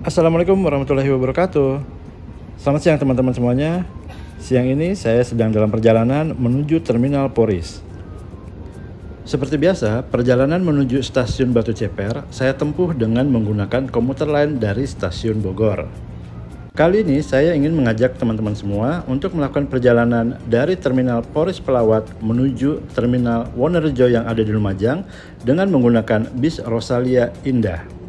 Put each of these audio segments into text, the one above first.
Assalamualaikum warahmatullahi wabarakatuh. Selamat siang teman-teman semuanya. Siang ini saya sedang dalam perjalanan menuju Terminal Poris. Seperti biasa, perjalanan menuju stasiun Batu Ceper saya tempuh dengan menggunakan komuter lain dari stasiun Bogor. Kali ini saya ingin mengajak teman-teman semua untuk melakukan perjalanan dari Terminal Poris Pelawat menuju Terminal Wonorejo yang ada di Lumajang dengan menggunakan bis Rosalia Indah.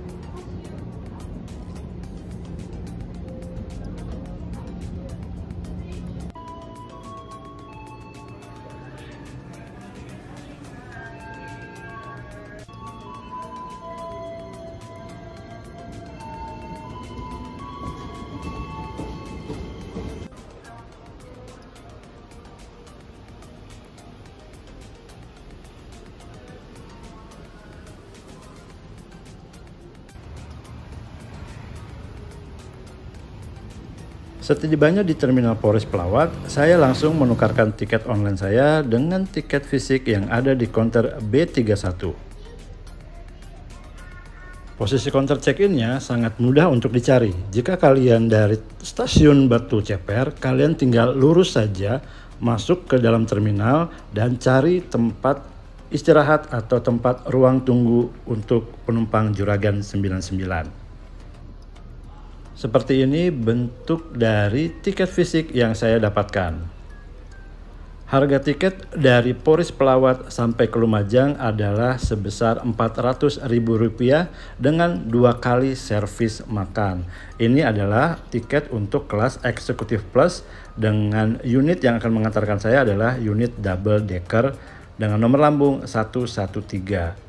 Setibanya di Terminal Poris Pelawat, saya langsung menukarkan tiket online saya dengan tiket fisik yang ada di counter B31. Posisi counter check-in-nya sangat mudah untuk dicari. Jika kalian dari stasiun Batu Ceper, kalian tinggal lurus saja masuk ke dalam terminal dan cari tempat istirahat atau tempat ruang tunggu untuk penumpang Juragan 99. Seperti ini bentuk dari tiket fisik yang saya dapatkan. Harga tiket dari Poris Pelawat sampai ke Lumajang adalah sebesar Rp400.000 dengan 2 kali servis makan. Ini adalah tiket untuk kelas Executive Plus dengan unit yang akan mengantarkan saya adalah unit double decker dengan nomor lambung 113.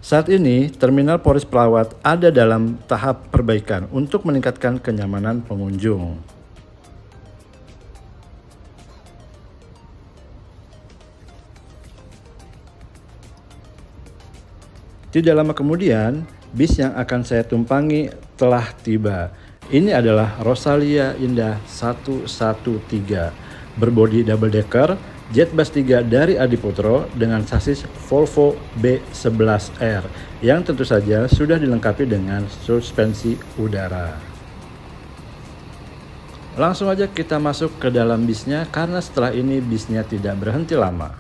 Saat ini, Terminal Poris Pelawat ada dalam tahap perbaikan untuk meningkatkan kenyamanan pengunjung. Tidak lama kemudian, bis yang akan saya tumpangi telah tiba. Ini adalah Rosalia Indah 113, berbodi double decker, Jetbus 3 dari Adiputro dengan sasis Volvo B11R yang tentu saja sudah dilengkapi dengan suspensi udara. Langsung aja kita masuk ke dalam bisnya karena setelah ini bisnya tidak berhenti lama.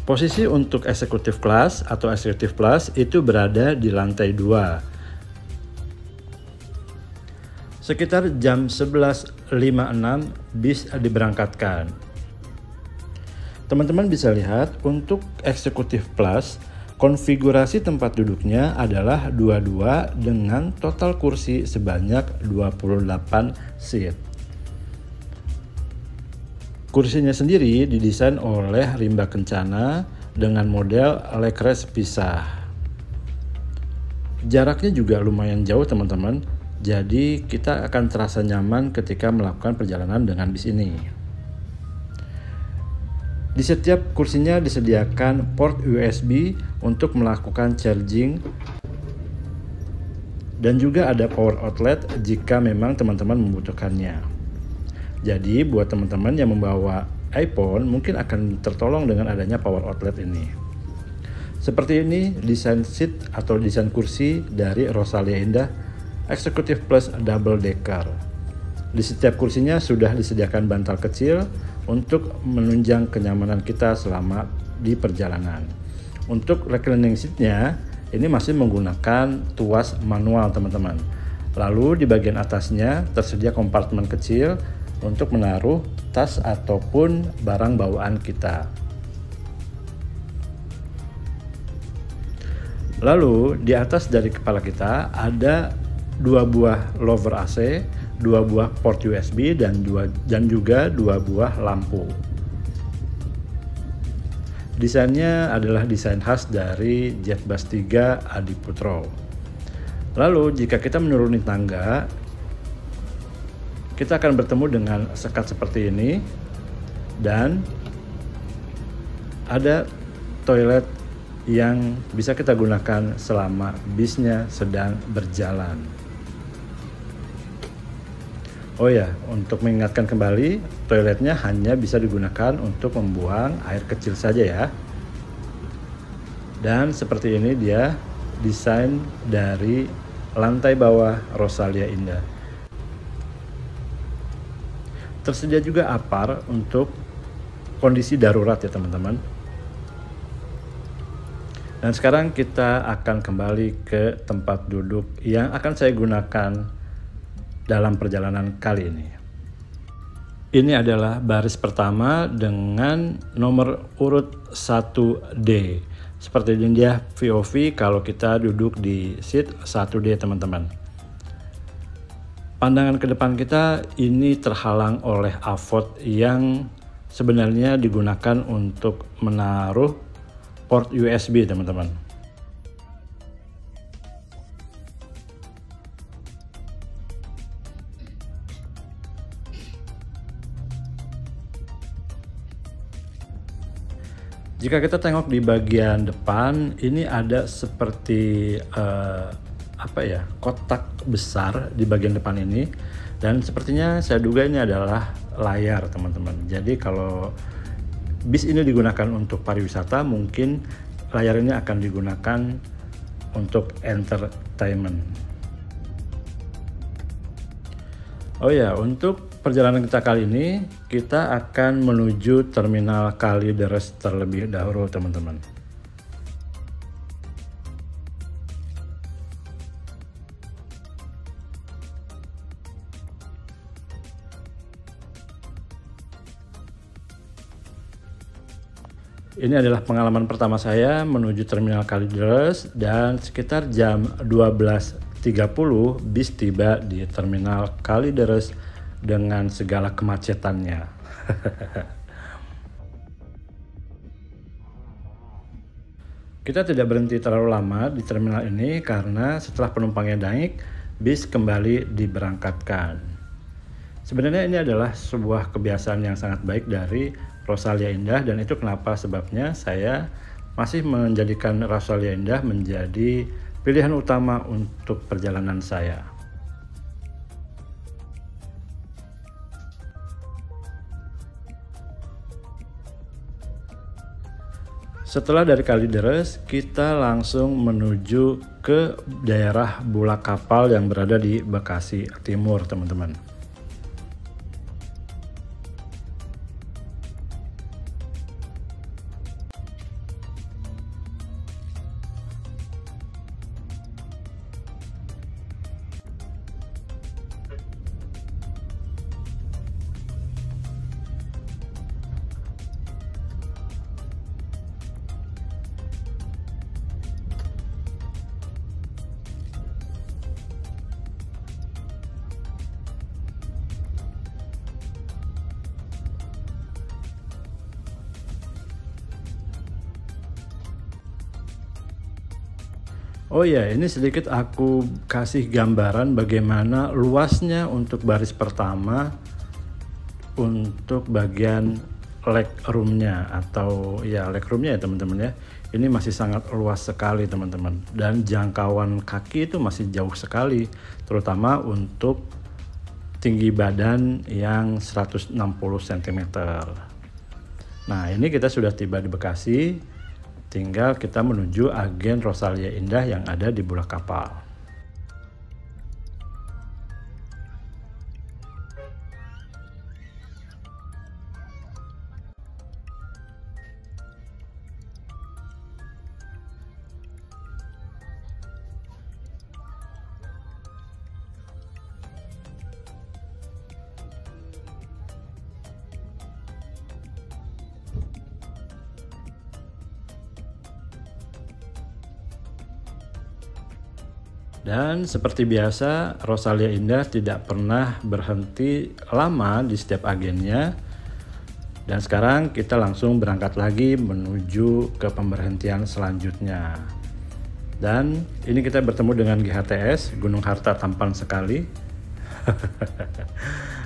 Posisi untuk Executive Class atau Executive Plus itu berada di lantai 2. Sekitar jam 11.56 bis diberangkatkan. Teman-teman bisa lihat untuk Executive Plus, konfigurasi tempat duduknya adalah 22 dengan total kursi sebanyak 28 seat. Kursinya sendiri didesain oleh Rimba Kencana dengan model legress pisah. Jaraknya juga lumayan jauh teman-teman, jadi kita akan terasa nyaman ketika melakukan perjalanan dengan bis ini. Di setiap kursinya disediakan port USB untuk melakukan charging dan juga ada power outlet jika memang teman-teman membutuhkannya. Jadi buat teman-teman yang membawa iPhone mungkin akan tertolong dengan adanya power outlet ini. Seperti ini desain seat atau desain kursi dari Rosalia Indah Executive Plus Double Decker. Di setiap kursinya sudah disediakan bantal kecil untuk menunjang kenyamanan kita selama di perjalanan. Untuk reclining seatnya ini masih menggunakan tuas manual teman-teman. Lalu di bagian atasnya tersedia kompartemen kecil untuk menaruh tas ataupun barang bawaan kita. Lalu di atas dari kepala kita ada 2 buah lover AC, 2 buah port USB dan juga 2 buah lampu. Desainnya adalah desain khas dari Jetbus 3 Adiputro. Lalu jika kita menuruni tangga, Kita akan bertemu dengan sekat seperti ini dan ada toilet yang bisa kita gunakan selama bisnya sedang berjalan. Oh ya, untuk mengingatkan kembali, toiletnya hanya bisa digunakan untuk membuang air kecil saja ya. Dan seperti ini dia desain dari lantai bawah Rosalia Indah. Tersedia juga apar untuk kondisi darurat ya teman-teman. Dan sekarang kita akan kembali ke tempat duduk yang akan saya gunakan dalam perjalanan kali ini. Ini adalah baris pertama dengan nomor urut 1D. Seperti ini dia POV kalau kita duduk di seat 1D teman-teman. Pandangan ke depan kita ini terhalang oleh avot yang sebenarnya digunakan untuk menaruh port USB teman-teman. Jika kita tengok di bagian depan, ini ada seperti kotak besar di bagian depan ini, dan sepertinya saya duga ini adalah layar teman-teman. Jadi kalau bis ini digunakan untuk pariwisata, mungkin layar ini akan digunakan untuk entertainment. Oh ya, untuk perjalanan kita kali ini, kita akan menuju terminal Kalideres terlebih dahulu teman-teman. Ini adalah pengalaman pertama saya menuju terminal Kalideres, dan sekitar jam 12.30 bis tiba di terminal Kalideres dengan segala kemacetannya. Kita tidak berhenti terlalu lama di terminal ini karena setelah penumpangnya naik, bis kembali diberangkatkan. Sebenarnya ini adalah sebuah kebiasaan yang sangat baik dari Rosalia Indah, dan itu kenapa sebabnya saya masih menjadikan Rosalia Indah menjadi pilihan utama untuk perjalanan saya. Setelah dari Kalideres, kita langsung menuju ke daerah Bulak Kapal yang berada di Bekasi Timur teman-teman. Oh ya, ini sedikit aku kasih gambaran bagaimana luasnya untuk baris pertama untuk bagian leg roomnya, atau ya leg roomnya ya teman-teman ya. Ini masih sangat luas sekali teman-teman, dan jangkauan kaki itu masih jauh sekali, terutama untuk tinggi badan yang 160 cm. Nah, ini kita sudah tiba di Bekasi. Tinggal kita menuju agen Rosalia Indah yang ada di Bulak Kapal. Dan seperti biasa, Rosalia Indah tidak pernah berhenti lama di setiap agennya. Dan sekarang kita langsung berangkat lagi menuju ke pemberhentian selanjutnya. Dan ini kita bertemu dengan GHTS, Gunung Harta tampan sekali.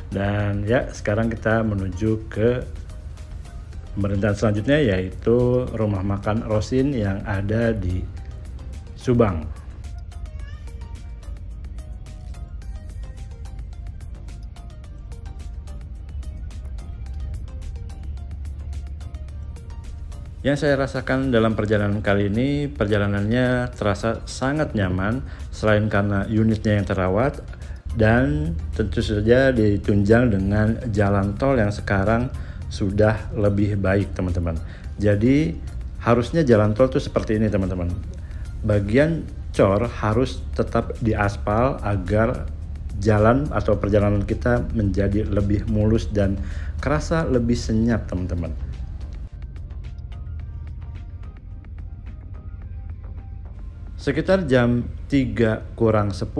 Dan ya, sekarang kita menuju ke pemerintahan selanjutnya, yaitu rumah makan Rosin yang ada di Subang. Yang saya rasakan dalam perjalanan kali ini, perjalanannya terasa sangat nyaman selain karena unitnya yang terawat dan tentu saja ditunjang dengan jalan tol yang sekarang sudah lebih baik, teman-teman. Jadi harusnya jalan tol tuh seperti ini, teman-teman. Bagian cor harus tetap diaspal agar jalan atau perjalanan kita menjadi lebih mulus dan kerasa lebih senyap, teman-teman. Sekitar jam 3 kurang 10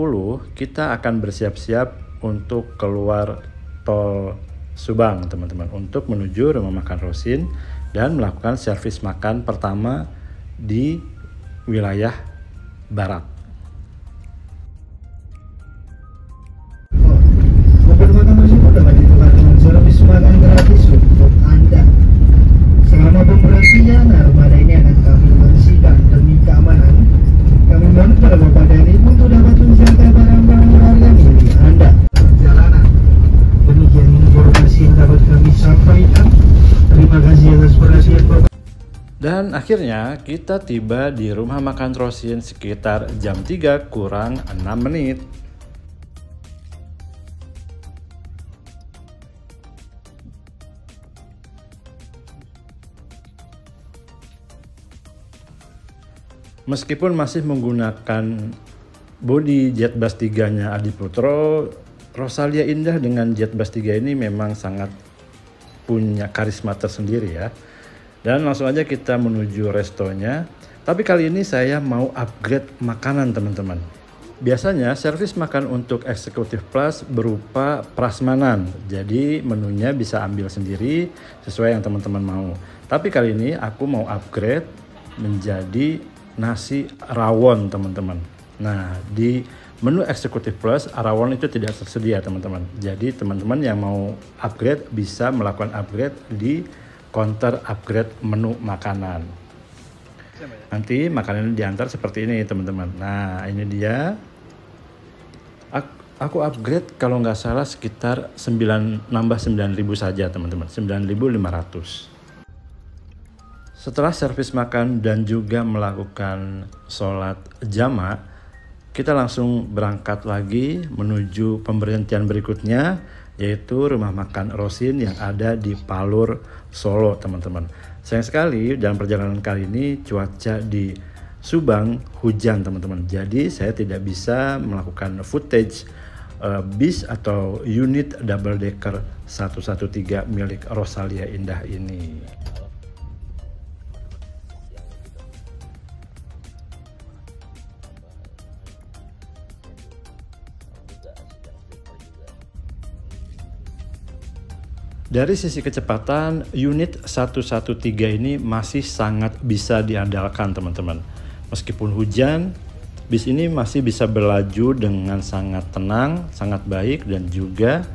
kita akan bersiap-siap untuk keluar tol Subang, teman-teman, untuk menuju rumah makan Rosin dan melakukan servis makan pertama di wilayah barat. Rumah makan tersebut dapat ditukarkan servis makan gratis untuk Anda. Selama pemberhentian, armada ini akan kami bersihkan demi keamanan. Kami mohon kepada Bapak dan Ibu untuk dapat menjaga barang-barang berharga milik Anda. Perjalanan. Demikian informasi yang dapat kami sampaikan. Terima kasih atas perhatian Bapak. Dan akhirnya kita tiba di rumah makan Rosin sekitar jam 3 kurang 6 menit. Meskipun masih menggunakan bodi Jetbus 3-nya Adi Putro, Rosalia Indah dengan Jetbus 3 ini memang sangat punya karisma tersendiri ya. Dan langsung aja kita menuju restonya. Tapi kali ini saya mau upgrade makanan, teman-teman. Biasanya servis makan untuk Executive Plus berupa prasmanan. Jadi menunya bisa ambil sendiri sesuai yang teman-teman mau. Tapi kali ini aku mau upgrade menjadi nasi rawon, teman-teman. Nah, di menu Executive Plus rawon itu tidak tersedia, teman-teman. Jadi teman-teman yang mau upgrade bisa melakukan upgrade di counter upgrade menu makanan. Nanti makanan diantar seperti ini, teman-teman. Nah, ini dia. Aku upgrade kalau nggak salah sekitar 9.000 saja, teman-teman. 9.500. Setelah servis makan dan juga melakukan sholat jama', kita langsung berangkat lagi menuju pemberhentian berikutnya, yaitu rumah makan Rosin yang ada di Palur, Solo, teman-teman. Sayang sekali dalam perjalanan kali ini cuaca di Subang hujan, teman-teman. Jadi saya tidak bisa melakukan footage bis atau unit double decker 113 milik Rosalia Indah ini. Dari sisi kecepatan, unit 113 ini masih sangat bisa diandalkan, teman-teman. Meskipun hujan, bis ini masih bisa berlaju dengan sangat tenang, sangat baik, dan juga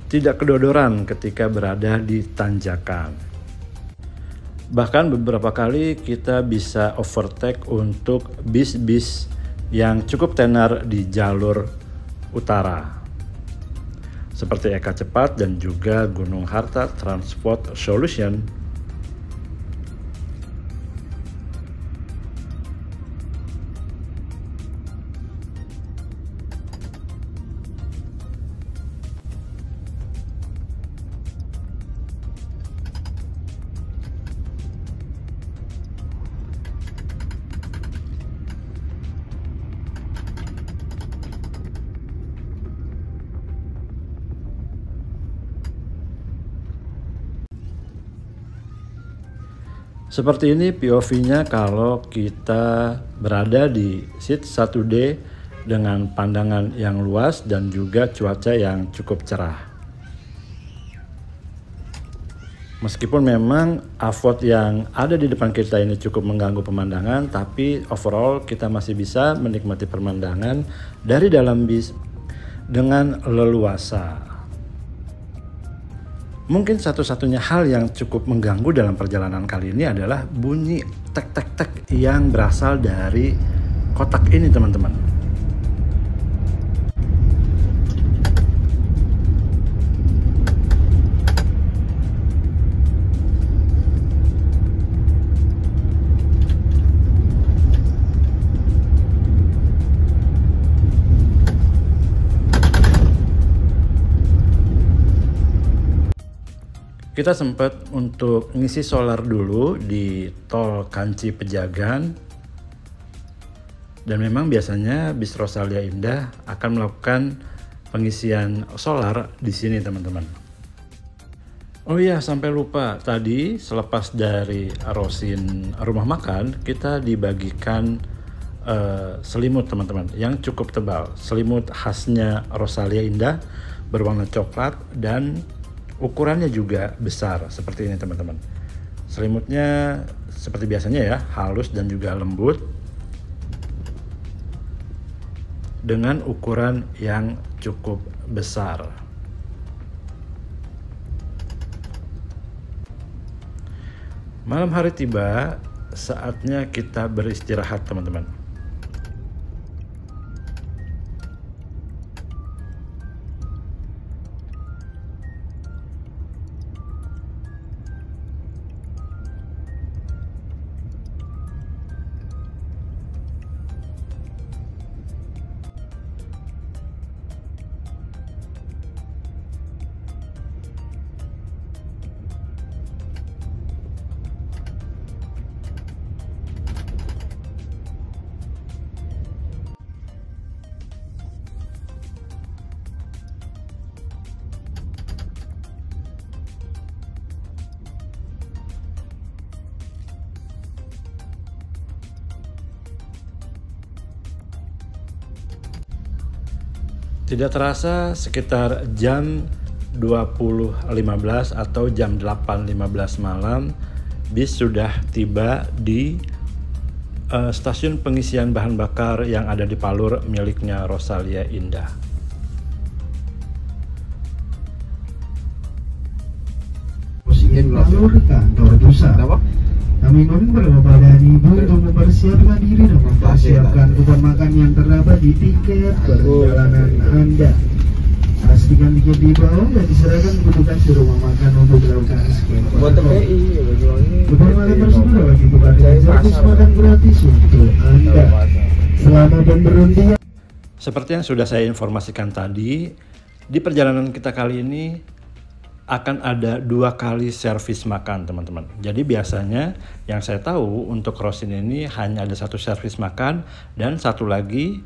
tidak kedodoran ketika berada di tanjakan. Bahkan beberapa kali kita bisa overtake untuk bis-bis yang cukup tenar di jalur utara, seperti Eka Cepat dan juga Gunung Harta Transport Solution. Seperti ini POV-nya kalau kita berada di seat 1D dengan pandangan yang luas dan juga cuaca yang cukup cerah. Meskipun memang avot yang ada di depan kita ini cukup mengganggu pemandangan, tapi overall kita masih bisa menikmati pemandangan dari dalam bis dengan leluasa. Mungkin satu-satunya hal yang cukup mengganggu dalam perjalanan kali ini adalah bunyi tek-tek-tek yang berasal dari kotak ini, teman-teman. Kita sempat untuk ngisi solar dulu di tol Kanci Pejagan, dan memang biasanya bis Rosalia Indah akan melakukan pengisian solar di sini, teman-teman. Oh iya, sampai lupa tadi selepas dari Rosin rumah makan kita dibagikan selimut, teman-teman, yang cukup tebal. Selimut khasnya Rosalia Indah berwarna coklat dan ukurannya juga besar seperti ini, teman-teman. Selimutnya seperti biasanya ya, halus dan juga lembut dengan ukuran yang cukup besar. Malam hari tiba, saatnya kita beristirahat, teman-teman. Tidak terasa sekitar jam 20.15 atau jam 8.15 malam, bis sudah tiba di stasiun pengisian bahan bakar yang ada di Palur miliknya Rosalia Indah. Palur kantor pusat. Kami mengimbau kepada Ibu untuk mempersiapkan diri dan mempersiapkan kupon makan yang terdapat di tiket perjalanan Anda. Pastikan tiket di bawah dan diserahkan kebutuhan di rumah makan untuk dilakukan scan. Kupon makan tersebut dapat ditukarkan servis makan gratis untuk Anda selama pemberhentian. Seperti yang sudah saya informasikan tadi, di perjalanan kita kali ini akan ada 2 kali servis makan, teman-teman. Jadi biasanya yang saya tahu untuk Rosin ini hanya ada 1 servis makan dan 1 lagi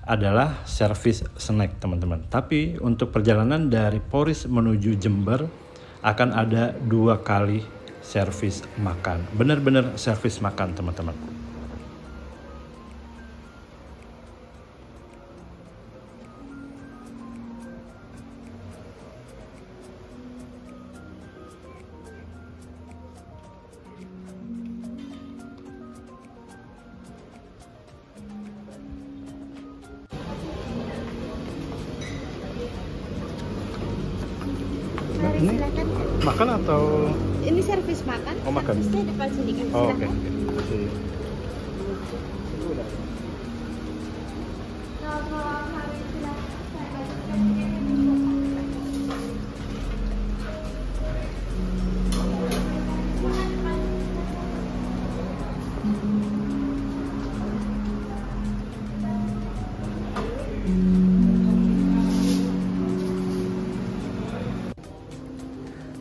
adalah servis snack, teman-teman. Tapi untuk perjalanan dari Poris menuju Jember akan ada 2 kali servis makan. Benar-benar servis makan, teman-teman. Ini makan atau ini servis makan? Oh, makan. Servisnya depan sini kan. Oh, oke.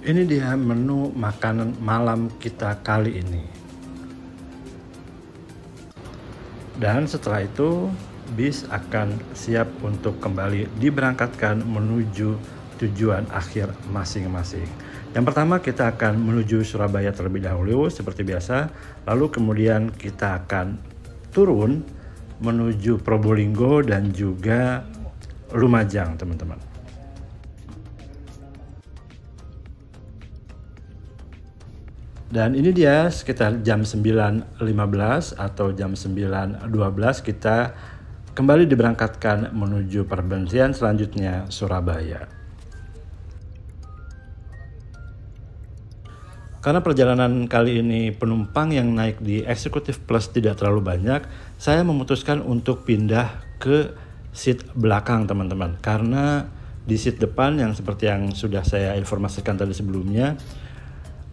Ini dia menu makanan malam kita kali ini. Dan setelah itu bis akan siap untuk kembali diberangkatkan menuju tujuan akhir masing-masing. Yang pertama kita akan menuju Surabaya terlebih dahulu seperti biasa, lalu kemudian kita akan turun menuju Probolinggo dan juga Lumajang, teman-teman. Dan ini dia sekitar jam 9.15 atau jam 9.12 kita kembali diberangkatkan menuju perberhentian selanjutnya Surabaya. Karena perjalanan kali ini penumpang yang naik di Executive Plus tidak terlalu banyak, saya memutuskan untuk pindah ke seat belakang teman-teman. Karena di seat depan yang seperti yang sudah saya informasikan tadi sebelumnya,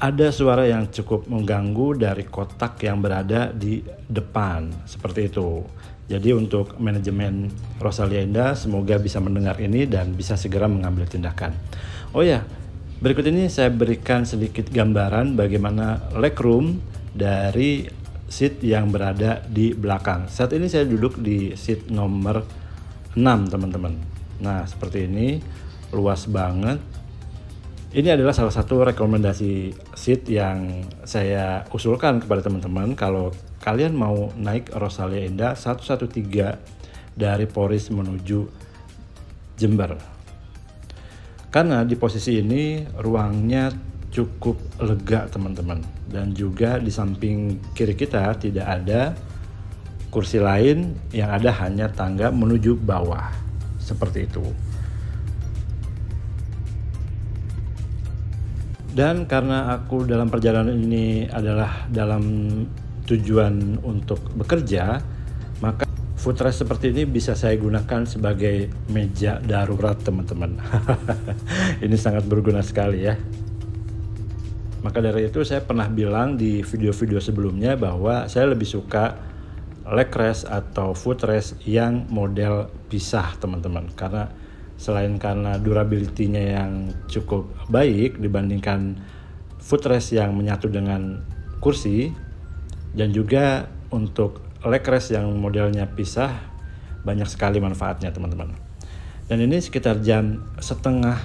ada suara yang cukup mengganggu dari kotak yang berada di depan, seperti itu. Jadi untuk manajemen Rosalia Indah semoga bisa mendengar ini dan bisa segera mengambil tindakan. Oh ya, berikut ini saya berikan sedikit gambaran bagaimana legroom dari seat yang berada di belakang. Saat ini saya duduk di seat nomor 6 teman-teman. Nah seperti ini, luas banget. Ini adalah salah satu rekomendasi seat yang saya usulkan kepada teman-teman kalau kalian mau naik Rosalia Indah 113 dari Poris menuju Jember. Karena di posisi ini ruangnya cukup lega teman-teman, dan juga di samping kiri kita tidak ada kursi lain, yang ada hanya tangga menuju bawah, seperti itu. Dan karena aku dalam perjalanan ini adalah dalam tujuan untuk bekerja, maka footrest seperti ini bisa saya gunakan sebagai meja darurat teman-teman. Ini sangat berguna sekali ya. Maka dari itu saya pernah bilang di video-video sebelumnya bahwa saya lebih suka leg rest atau footrest yang model pisah teman-teman. Karena selain karena durability-nya yang cukup baik dibandingkan footrest yang menyatu dengan kursi, dan juga untuk leg rest yang modelnya pisah banyak sekali manfaatnya teman-teman. Dan ini sekitar jam setengah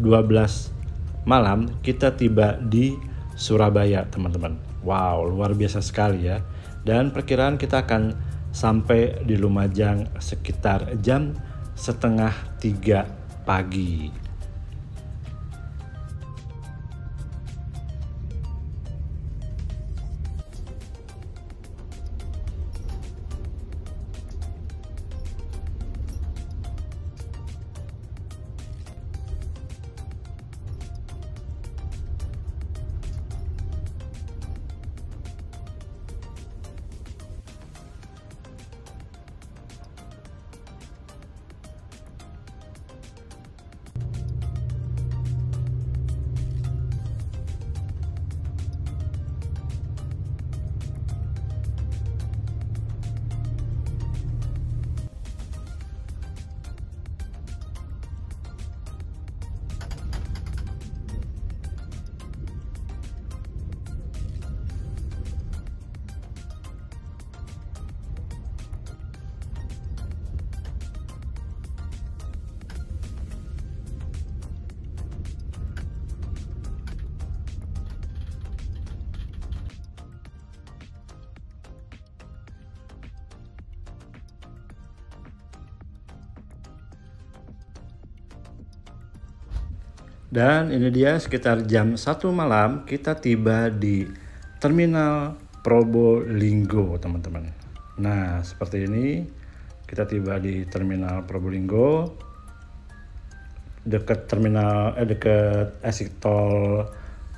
12 malam kita tiba di Surabaya teman-teman. Wow, luar biasa sekali ya. Dan perkiraan kita akan sampai di Lumajang sekitar jam setengah 3 pagi. Dan ini dia sekitar jam 1 malam kita tiba di Terminal Probolinggo teman-teman. Nah seperti ini kita tiba di Terminal Probolinggo, dekat exit tol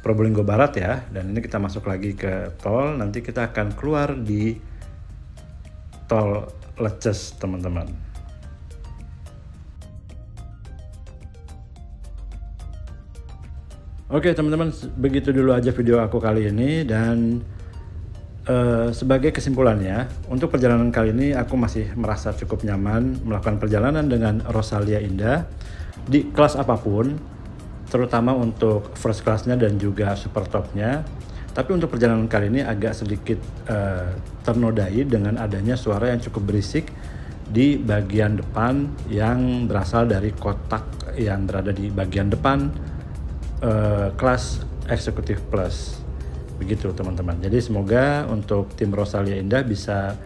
Probolinggo Barat ya. Dan ini kita masuk lagi ke tol, nanti kita akan keluar di tol Leces teman-teman. Oke teman-teman, begitu dulu aja video aku kali ini. Dan sebagai kesimpulannya, untuk perjalanan kali ini aku masih merasa cukup nyaman melakukan perjalanan dengan Rosalia Indah di kelas apapun, terutama untuk first class-nya dan juga super top-nya. Tapi untuk perjalanan kali ini agak sedikit ternodai dengan adanya suara yang cukup berisik di bagian depan yang berasal dari kotak yang berada di bagian depan kelas Executive Plus. Begitu teman-teman. Jadi semoga untuk tim Rosalia Indah bisa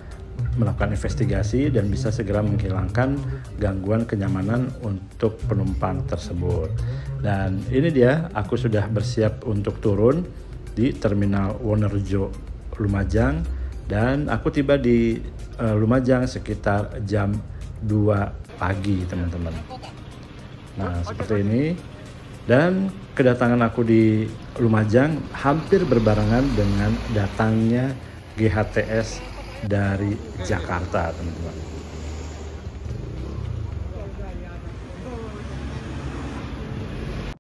melakukan investigasi dan bisa segera menghilangkan gangguan kenyamanan untuk penumpang tersebut. Dan ini dia, aku sudah bersiap untuk turun di Terminal Wonorejo Lumajang, dan aku tiba di Lumajang sekitar jam 2 pagi teman-teman. Nah seperti ini. Dan kedatangan aku di Lumajang hampir berbarengan dengan datangnya GHTS dari Jakarta, teman-teman.